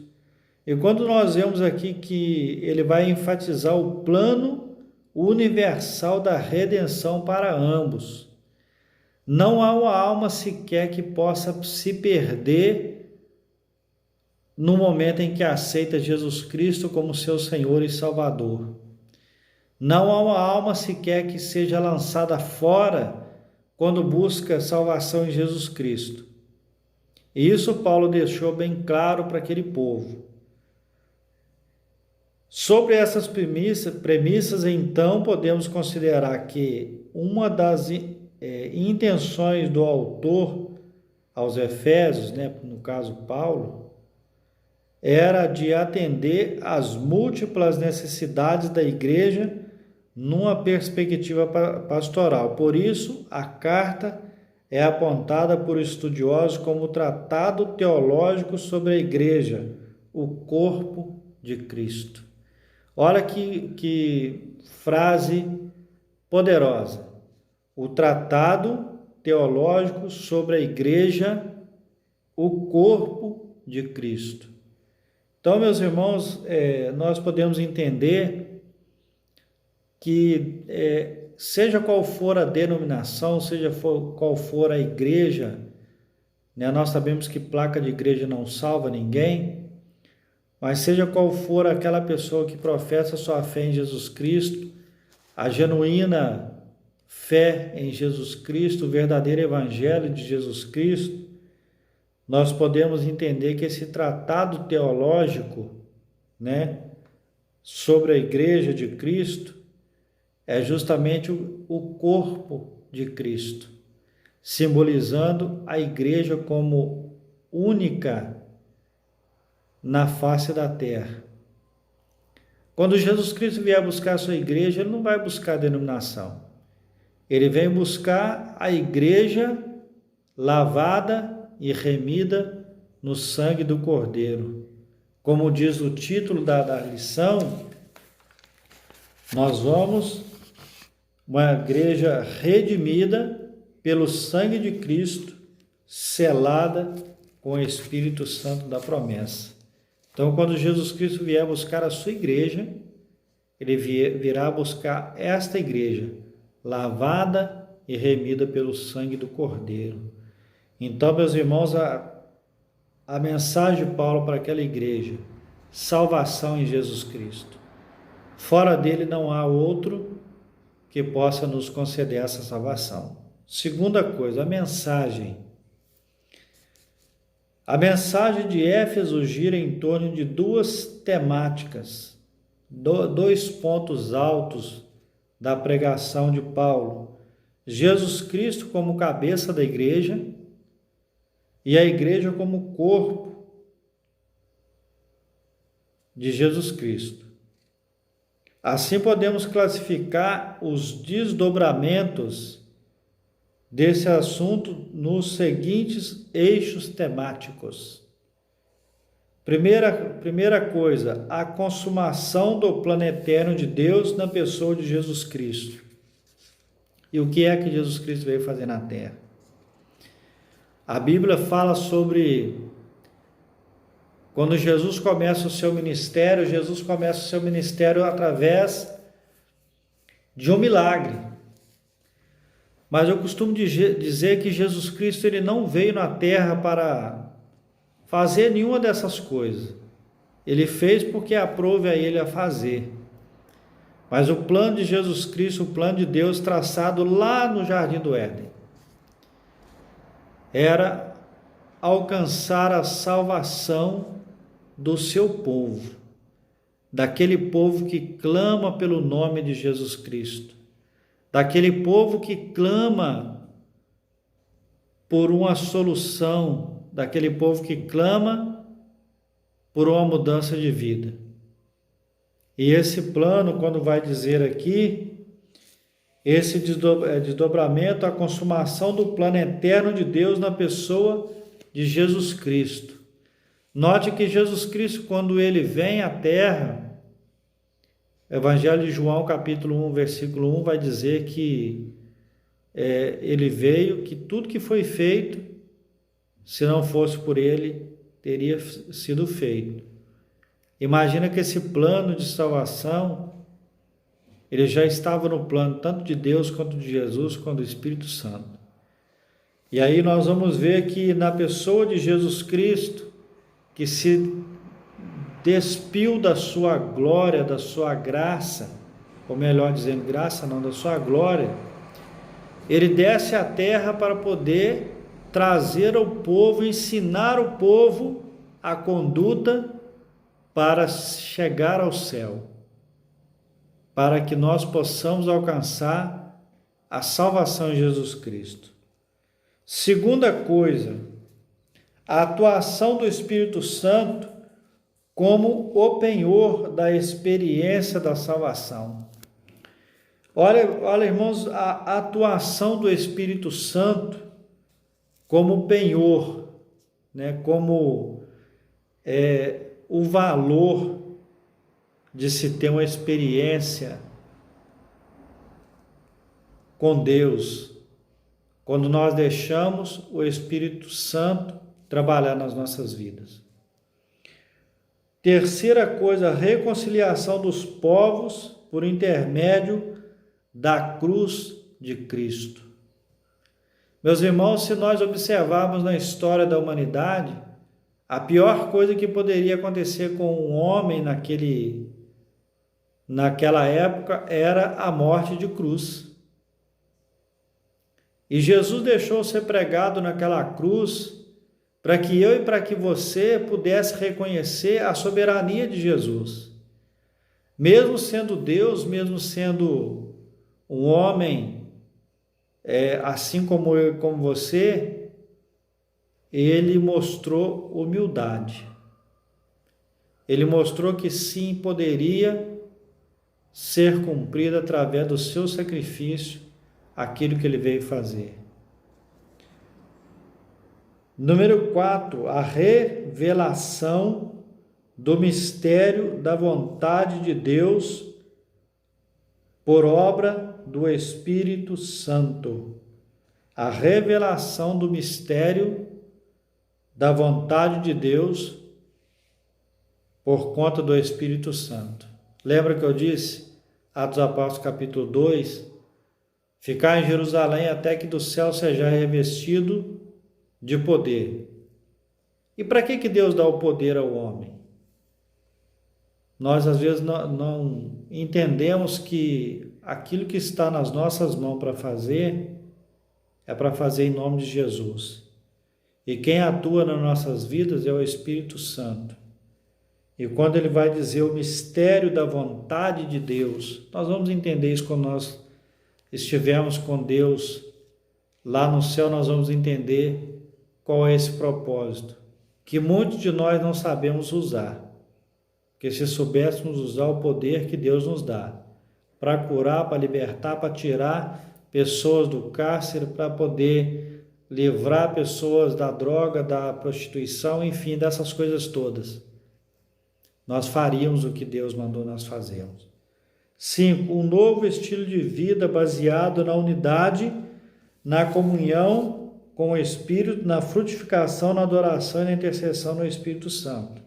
E quando nós vemos aqui que ele vai enfatizar o plano universal da redenção para ambos, não há uma alma sequer que possa se perder no momento em que aceita Jesus Cristo como seu Senhor e Salvador. Não há uma alma sequer que seja lançada fora quando busca salvação em Jesus Cristo. E isso Paulo deixou bem claro para aquele povo. Sobre essas premissas, então, podemos considerar que uma das intenções do autor aos Efésios, né, no caso Paulo, era de atender às múltiplas necessidades da igreja numa perspectiva pastoral. Por isso, a carta é apontada por estudiosos como tratado teológico sobre a igreja, o corpo de Cristo. Olha que frase poderosa. O tratado teológico sobre a igreja, o corpo de Cristo. Então, meus irmãos, nós podemos entender que seja qual for a denominação, seja qual for a igreja, né, nós sabemos que placa de igreja não salva ninguém, mas seja qual for aquela pessoa que professa sua fé em Jesus Cristo, a genuína fé em Jesus Cristo, o verdadeiro evangelho de Jesus Cristo, nós podemos entender que esse tratado teológico, né, sobre a igreja de Cristo, é justamente o corpo de Cristo, simbolizando a igreja como única na face da terra. Quando Jesus Cristo vier buscar a sua igreja, ele não vai buscar denominação. Ele vem buscar a igreja lavada e remida no sangue do Cordeiro. Como diz o título da lição, nós vamos uma igreja redimida pelo sangue de Cristo, selada com o Espírito Santo da promessa. Então, quando Jesus Cristo vier buscar a sua igreja, ele virá buscar esta igreja, lavada e remida pelo sangue do Cordeiro. Então, meus irmãos, a mensagem de Paulo para aquela igreja: salvação em Jesus Cristo. Fora dele não há outro que possa nos conceder essa salvação. Segunda coisa, a mensagem. A mensagem de Éfeso gira em torno de duas temáticas, dois pontos altos da pregação de Paulo: Jesus Cristo como cabeça da igreja e a igreja como corpo de Jesus Cristo. Assim podemos classificar os desdobramentos desse assunto nos seguintes eixos temáticos. Primeira coisa, a consumação do plano eterno de Deus na pessoa de Jesus Cristo. E o que é que Jesus Cristo veio fazer na terra? A Bíblia fala sobre quando Jesus começa o seu ministério, através de um milagre. Mas eu costumo dizer que Jesus Cristo ele não veio na terra para fazer nenhuma dessas coisas. Ele fez porque aprove a ele a fazer. Mas o plano de Jesus Cristo, o plano de Deus traçado lá no Jardim do Éden, era alcançar a salvação do seu povo, daquele povo que clama pelo nome de Jesus Cristo, daquele povo que clama por uma solução, daquele povo que clama por uma mudança de vida. E esse plano, quando vai dizer aqui, esse desdobramento, a consumação do plano eterno de Deus na pessoa de Jesus Cristo. Note que Jesus Cristo, quando ele vem à terra, Evangelho de João, capítulo 1, versículo 1, vai dizer que ele veio, que tudo que foi feito, se não fosse por ele, teria sido feito. Imagina que esse plano de salvação, ele já estava no plano tanto de Deus, quanto de Jesus, quanto do Espírito Santo. E aí nós vamos ver que na pessoa de Jesus Cristo, que se despiu da sua glória, da sua graça, ou melhor dizendo, graça não, da sua glória, ele desce à terra para poder trazer ao povo, ensinar o povo a conduta para chegar ao céu, para que nós possamos alcançar a salvação em Jesus Cristo. Segunda coisa, a atuação do Espírito Santo como o penhor da experiência da salvação. Olha, irmãos, a atuação do Espírito Santo como penhor, né, como o valor de se ter uma experiência com Deus, quando nós deixamos o Espírito Santo trabalhar nas nossas vidas. Terceira coisa, a reconciliação dos povos por intermédio da cruz de Cristo. Meus irmãos, se nós observarmos na história da humanidade, a pior coisa que poderia acontecer com um homem naquela época era a morte de cruz. E Jesus deixou ser pregado naquela cruz para que eu e para que você pudesse reconhecer a soberania de Jesus. Mesmo sendo Deus, mesmo sendo um homem, assim como eu e como você, ele mostrou humildade. Ele mostrou que sim, poderia ser cumprida através do seu sacrifício aquilo que ele veio fazer. Número 4, a revelação do mistério da vontade de Deus por obra do Espírito Santo. A revelação do mistério da vontade de Deus por conta do Espírito Santo. Lembra que eu disse, Atos dos Apóstolos capítulo 2, ficar em Jerusalém até que do céu seja revestido de poder. E para que Deus dá o poder ao homem? Nós às vezes não entendemos que aquilo que está nas nossas mãos para fazer, é para fazer em nome de Jesus. E quem atua nas nossas vidas é o Espírito Santo. E quando ele vai dizer o mistério da vontade de Deus, nós vamos entender isso quando nós estivermos com Deus lá no céu, nós vamos entender qual é esse propósito, que muitos de nós não sabemos usar. Porque se soubéssemos usar o poder que Deus nos dá, para curar, para libertar, para tirar pessoas do cárcere, para poder livrar pessoas da droga, da prostituição, enfim, dessas coisas todas, nós faríamos o que Deus mandou nós fazermos. 5. Um novo estilo de vida baseado na unidade, na comunhão com o Espírito, na frutificação, na adoração e na intercessão no Espírito Santo.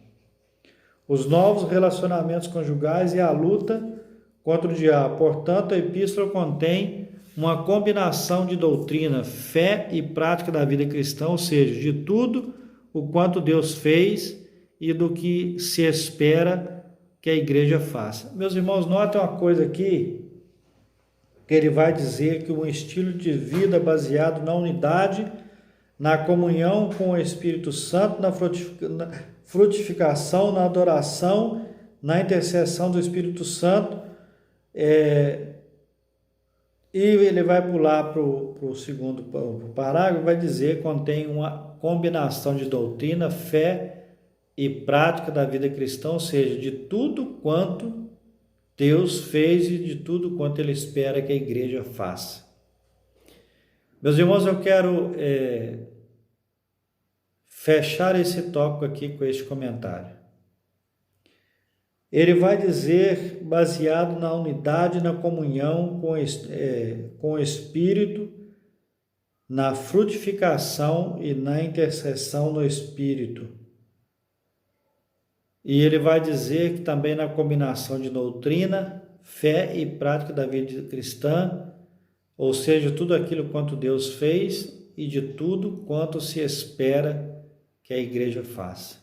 Os novos relacionamentos conjugais e a luta contra o diabo. Portanto, a epístola contém uma combinação de doutrina, fé e prática da vida cristã, ou seja, de tudo o quanto Deus fez e do que se espera que a igreja faça. Meus irmãos, notem uma coisa aqui, que ele vai dizer que um estilo de vida baseado na unidade, na comunhão com o Espírito Santo, na frutificação, na adoração, na intercessão do Espírito Santo, e ele vai pular para o segundo parágrafo, vai dizer que contém uma combinação de doutrina, fé e prática da vida cristã, ou seja, de tudo quanto Deus fez e de tudo quanto Ele espera que a igreja faça. Meus irmãos, eu quero fechar esse tópico aqui com este comentário. Ele vai dizer, baseado na unidade, na comunhão com o Espírito, na frutificação e na intercessão no Espírito. E ele vai dizer que também na combinação de doutrina, fé e prática da vida cristã, ou seja, tudo aquilo quanto Deus fez e de tudo quanto se espera que a igreja faça.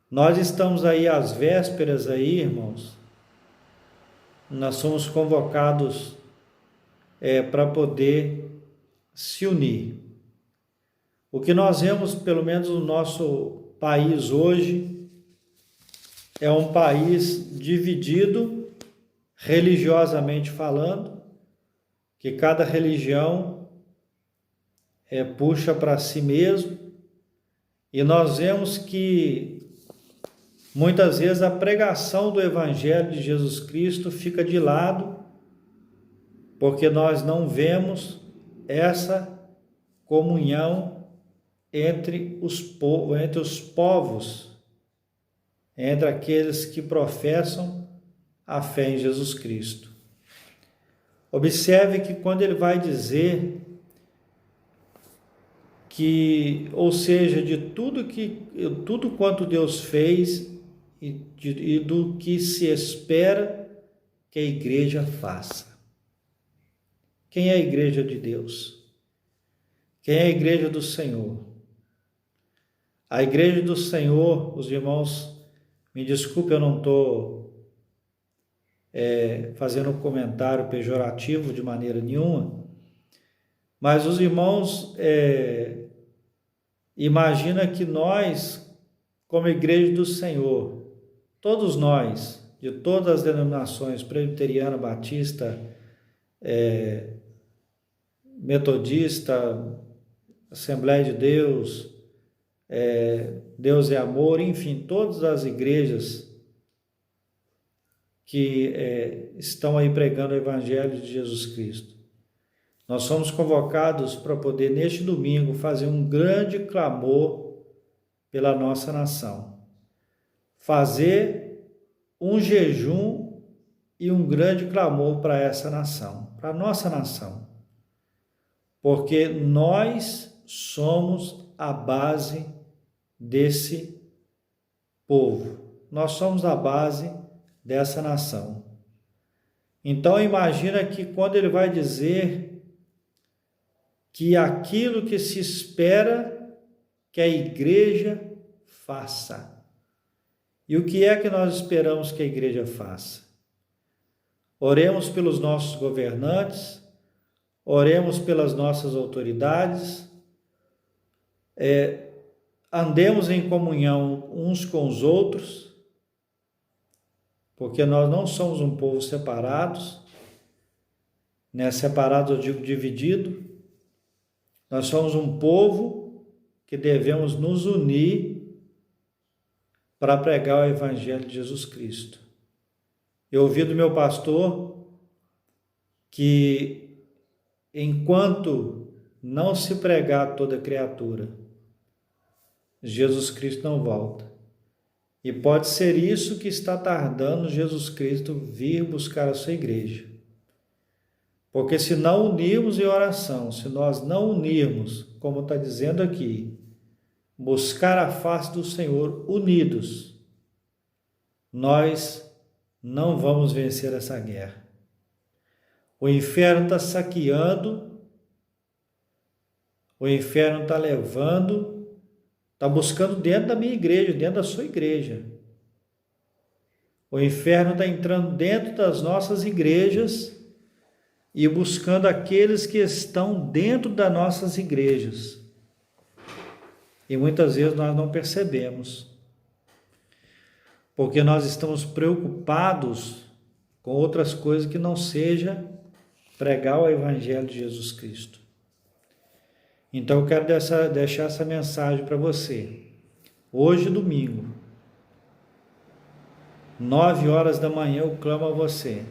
Nós estamos aí às vésperas aí, irmãos, nós somos convocados para poder se unir. O que nós vemos, pelo menos no nosso país hoje, é um país dividido, religiosamente falando, que cada religião puxa para si mesmo, e nós vemos que muitas vezes a pregação do Evangelho de Jesus Cristo fica de lado, porque nós não vemos essa comunhão entre os povos, entre aqueles que professam a fé em Jesus Cristo. Observe que quando ele vai dizer que, ou seja, de tudo quanto Deus fez e do que se espera que a igreja faça. Quem é a igreja de Deus? Quem é a igreja do Senhor? A igreja do Senhor, os irmãos, me desculpe, eu não estou fazendo um comentário pejorativo de maneira nenhuma, mas os irmãos imagina que nós, como igreja do Senhor, todos nós, de todas as denominações, presbiteriana, batista, metodista, Assembleia de Deus, Deus é amor, enfim, todas as igrejas que estão aí pregando o Evangelho de Jesus Cristo. Nós somos convocados para poder, neste domingo, fazer um grande clamor pela nossa nação. Fazer um jejum e um grande clamor para essa nação, para a nossa nação. Porque nós somos a base desse povo. Nós somos a base dessa nação. Então imagina que quando ele vai dizer que aquilo que se espera que a igreja faça. E o que é que nós esperamos que a igreja faça? Oremos pelos nossos governantes, oremos pelas nossas autoridades, andemos em comunhão uns com os outros, porque nós não somos um povo separados, né? Separado eu digo dividido. Nós somos um povo que devemos nos unir para pregar o Evangelho de Jesus Cristo. Eu ouvi do meu pastor que enquanto não se pregar a toda criatura, Jesus Cristo não volta. E pode ser isso que está tardando Jesus Cristo vir buscar a sua igreja. Porque se não unirmos em oração, se nós não unirmos, como está dizendo aqui, buscar a face do Senhor unidos, nós não vamos vencer essa guerra. O inferno está saqueando, o inferno está levando, está buscando dentro da minha igreja, dentro da sua igreja. O inferno está entrando dentro das nossas igrejas e buscando aqueles que estão dentro das nossas igrejas. E muitas vezes nós não percebemos, porque nós estamos preocupados com outras coisas que não seja pregar o Evangelho de Jesus Cristo. Então eu quero deixar essa mensagem para você. Hoje, domingo, 9h da manhã, eu clamo a você,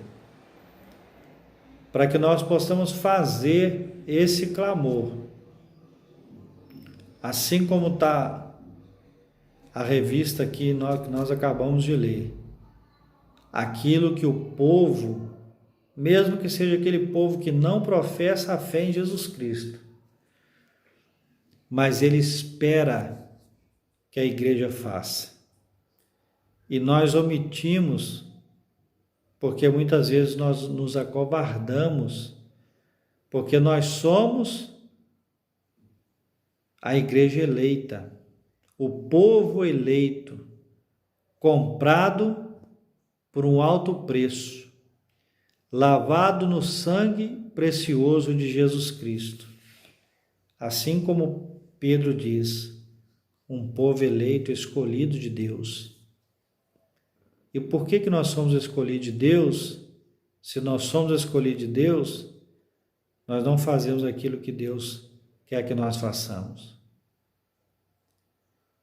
para que nós possamos fazer esse clamor. Assim como está a revista aqui que nós acabamos de ler. Aquilo que o povo, mesmo que seja aquele povo que não professa a fé em Jesus Cristo, mas ele espera que a igreja faça. E nós omitimos, porque muitas vezes nós nos acovardamos, porque nós somos a igreja eleita, o povo eleito, comprado por um alto preço, lavado no sangue precioso de Jesus Cristo. Assim como Pedro diz, um povo eleito, escolhido de Deus. E por que nós somos escolhidos de Deus? Se nós somos escolhidos de Deus, nós não fazemos aquilo que Deus quer que nós façamos.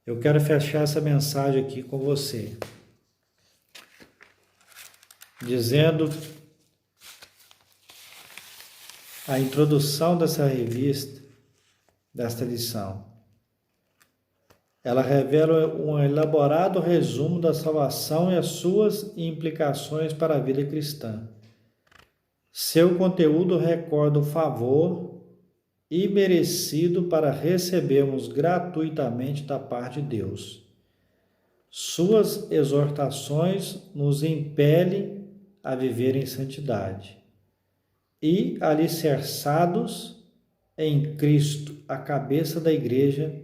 Eu quero fechar essa mensagem aqui com você, dizendo a introdução dessa revista, desta lição. Ela revela um elaborado resumo da salvação e as suas implicações para a vida cristã. Seu conteúdo recorda o favor imerecido para recebermos gratuitamente da parte de Deus. Suas exortações nos impelem a viver em santidade e, alicerçados em Cristo, a cabeça da igreja,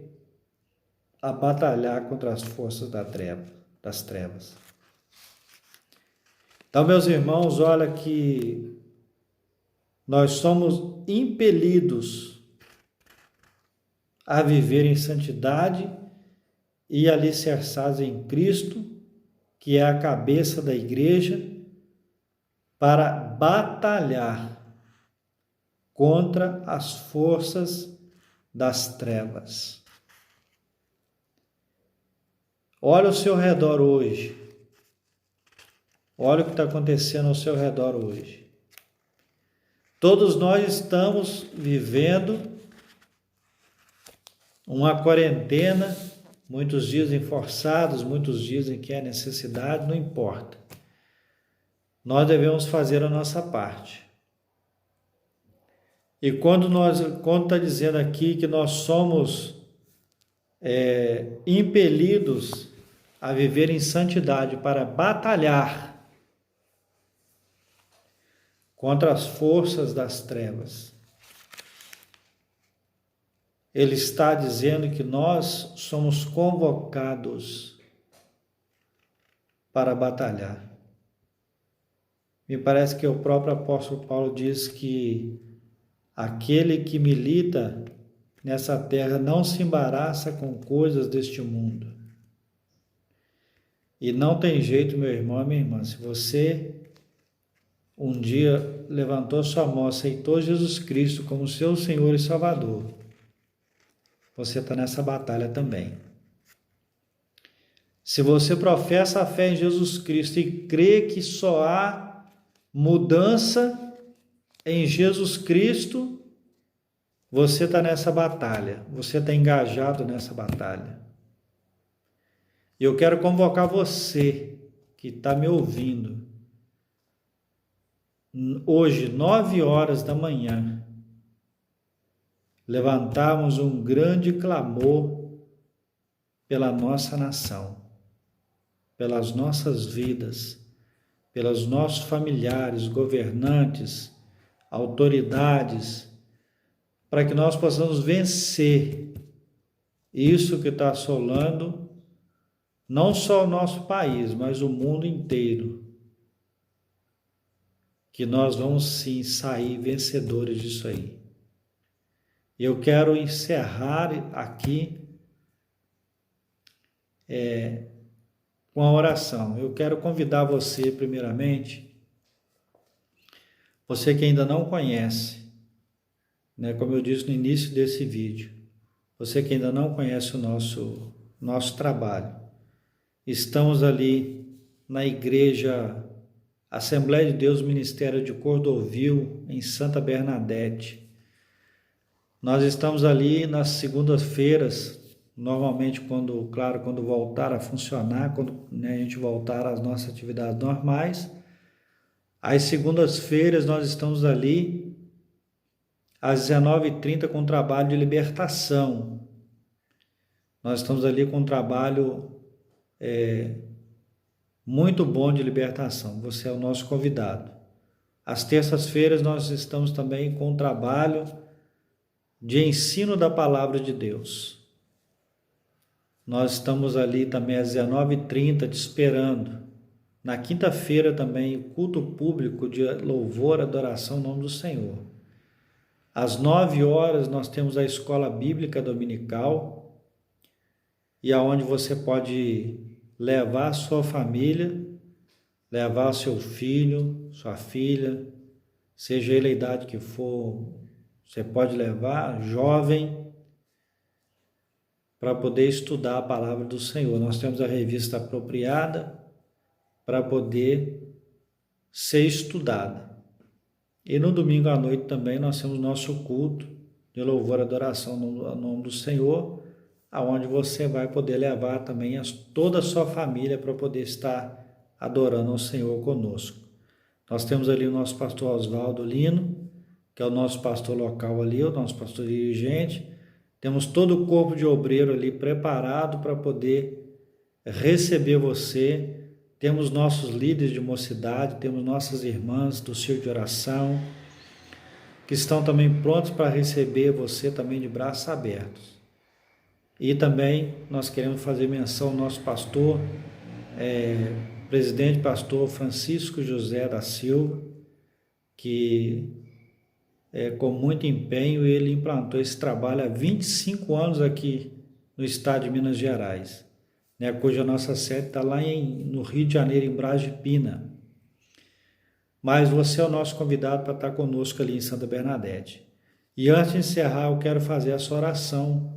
a batalhar contra as forças das trevas. Então, meus irmãos, olha que nós somos impelidos a viver em santidade e alicerçados em Cristo, que é a cabeça da igreja, para batalhar contra as forças das trevas. Olha ao seu redor hoje. Olha o que está acontecendo ao seu redor hoje. Todos nós estamos vivendo uma quarentena, muitos dizem forçados, muitos dizem que é necessidade, não importa. Nós devemos fazer a nossa parte. E quando está dizendo aqui que nós somos impelidos a viver em santidade para batalhar contra as forças das trevas, ele está dizendo que nós somos convocados para batalhar. Me parece que o próprio apóstolo Paulo diz que aquele que milita nessa terra não se embaraça com coisas deste mundo. E não tem jeito, meu irmão e minha irmã, se você um dia levantou sua mão, aceitou Jesus Cristo como seu Senhor e Salvador, você está nessa batalha também. Se você professa a fé em Jesus Cristo e crê que só há mudança em Jesus Cristo, você está nessa batalha, você está engajado nessa batalha. E eu quero convocar você que está me ouvindo, hoje, 9h da manhã, levantarmos um grande clamor pela nossa nação, pelas nossas vidas, pelos nossos familiares, governantes, autoridades, para que nós possamos vencer isso que está assolando não só o nosso país, mas o mundo inteiro. Que nós vamos sim sair vencedores disso aí. Eu quero encerrar aqui com a oração. Eu quero convidar você, primeiramente, você que ainda não conhece, como eu disse no início desse vídeo, você que ainda não conhece o nosso trabalho, estamos ali na igreja Assembleia de Deus Ministério de Cordovil, em Santa Bernadette. Nós estamos ali nas segundas-feiras, normalmente quando voltar a funcionar, quando a gente voltar às nossas atividades normais. Às segundas-feiras nós estamos ali às 19h30 com trabalho de libertação. Nós estamos ali com um trabalho muito bom de libertação. Você é o nosso convidado. Às terças-feiras nós estamos também com um trabalho de ensino da palavra de Deus. Nós estamos ali também às 19h30 te esperando. Na quinta-feira também, culto público de louvor, adoração ao nome do Senhor. Às 9h nós temos a escola bíblica dominical, e aonde você pode levar a sua família, levar seu filho, sua filha, seja ele a idade que for, você pode levar, jovem, para poder estudar a palavra do Senhor. Nós temos a revista apropriada para poder ser estudada. E no domingo à noite também nós temos nosso culto de louvor e adoração ao nome do Senhor, aonde você vai poder levar também toda a sua família para poder estar adorando ao Senhor conosco. Nós temos ali o nosso pastor Oswaldo Lino, que é o nosso pastor local ali, o nosso pastor dirigente. Temos todo o corpo de obreiro ali preparado para poder receber você. Temos nossos líderes de mocidade, temos nossas irmãs do círculo de oração, que estão também prontos para receber você também de braços abertos. E também nós queremos fazer menção ao nosso pastor, presidente pastor Francisco José da Silva, que com muito empenho ele implantou esse trabalho há 25 anos aqui no estado de Minas Gerais, cuja nossa sede está lá no Rio de Janeiro, em Braz de Pina. Mas você é o nosso convidado para estar conosco ali em Santa Bernadette. E antes de encerrar, eu quero fazer essa oração,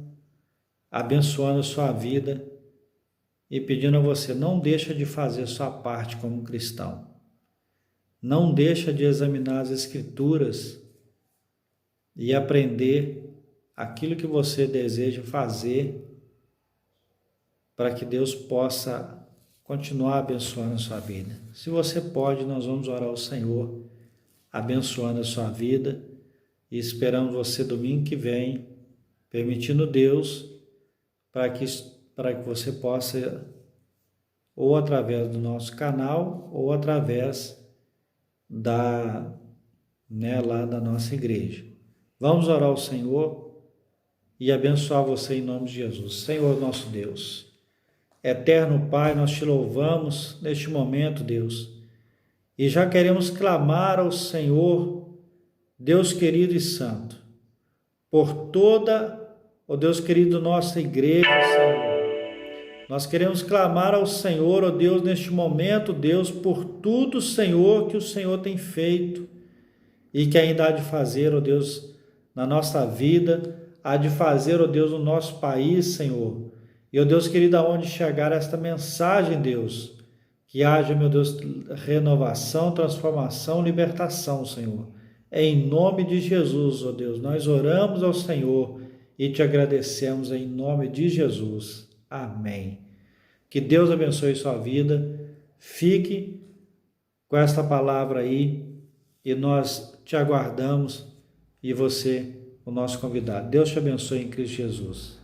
abençoando a sua vida e pedindo a você, não deixa de fazer a sua parte como cristão. Não deixa de examinar as Escrituras e aprender aquilo que você deseja fazer para que Deus possa continuar abençoando a sua vida. Se você pode, nós vamos orar ao Senhor, abençoando a sua vida, e esperamos você domingo que vem, permitindo Deus, para que você possa, ou através do nosso canal, ou através lá da nossa igreja. Vamos orar ao Senhor e abençoar você em nome de Jesus. Senhor nosso Deus, eterno Pai, nós te louvamos neste momento, Deus, e já queremos clamar ao Senhor, Deus querido e santo, por toda, ó Deus querido, nossa igreja, Senhor. Nós queremos clamar ao Senhor, ó Deus, neste momento, Deus, por tudo, Senhor, que o Senhor tem feito e que ainda há de fazer, ó Deus, na nossa vida, há de fazer, ó Deus, no nosso país, Senhor. E, ó Deus querido, aonde chegar esta mensagem, Deus, que haja, meu Deus, renovação, transformação, libertação, Senhor. Em nome de Jesus, ó Deus, nós oramos ao Senhor e te agradecemos em nome de Jesus. Amém. Que Deus abençoe sua vida. Fique com esta palavra aí e nós te aguardamos e você, o nosso convidado. Deus te abençoe em Cristo Jesus.